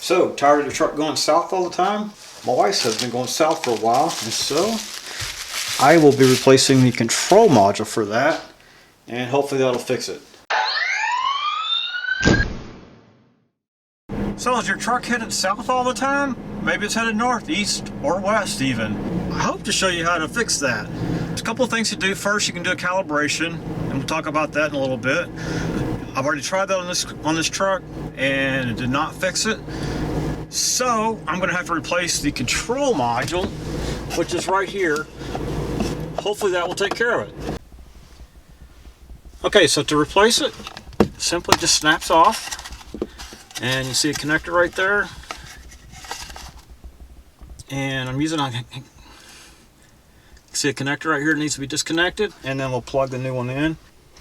So, tired of the truck going south all the time? My wife has been going south for a while, and so I will be replacing the control module for that, and hopefully that'll fix it. So is your truck headed south all the time? Maybe it's headed north, east, or west even. I hope to show you how to fix that. There's a couple of things to do. First, you can do a calibration, and we'll talk about that in a little bit. I've already tried that on this truck, and it did not fix it. So I'm going to have to replace the control module, which is right here. Hopefully that will take care of it. Okay, so to replace it, simply just snaps off. And you see a connector right there. And I'm using see a connector right here that needs to be disconnected, and then we'll plug the new one in.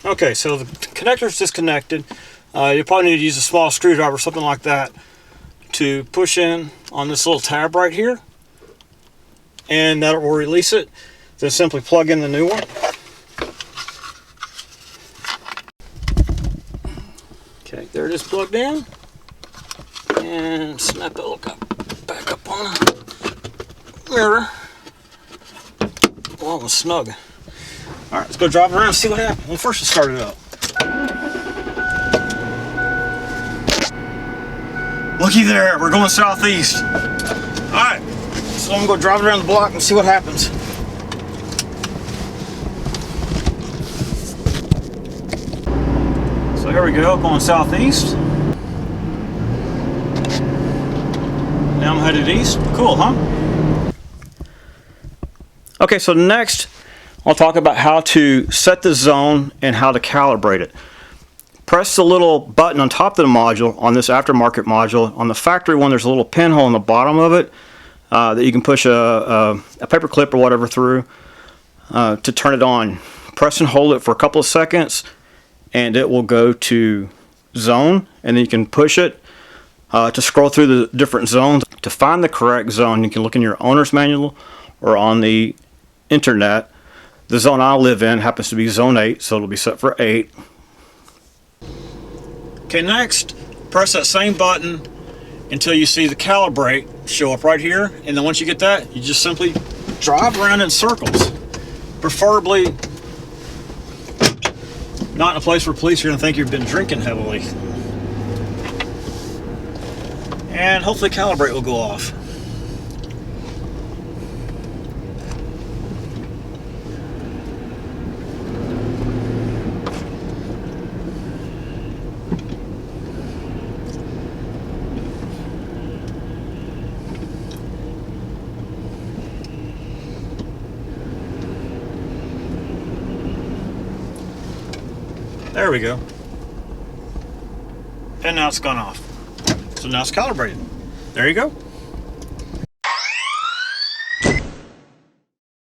Okay, so the connector is disconnected. You probably need to use a small screwdriver or something like that to push in on this little tab right here, and that will release it. Then simply plug in the new one. Okay, there it is plugged in, and snap it back up on the mirror. Well, it was snug. All right, let's go drive it around and see what happens. Well, first let's start it up. Looky there, we're going southeast. All right, so I'm gonna go drive it around the block and see what happens. So here we go, going southeast. Now I'm headed east. Cool, huh? Okay, so next I'll talk about how to set the zone and how to calibrate it. Press the little button on top of the module, on this aftermarket module. On the factory one, there's a little pinhole in the bottom of it that you can push a paper clip or whatever through to turn it on. Press and hold it for a couple of seconds, and it will go to zone, and then you can push it to scroll through the different zones. To find the correct zone, you can look in your owner's manual or on the internet. The zone I live in happens to be zone 8, so it'll be set for 8. Okay, next, press that same button until you see the calibrate show up right here, and then once you get that, you just simply drive around in circles. Preferably not in a place where police are going to think you've been drinking heavily. And hopefully calibrate will go off. There we go. And now it's gone off. So now it's calibrated. There you go.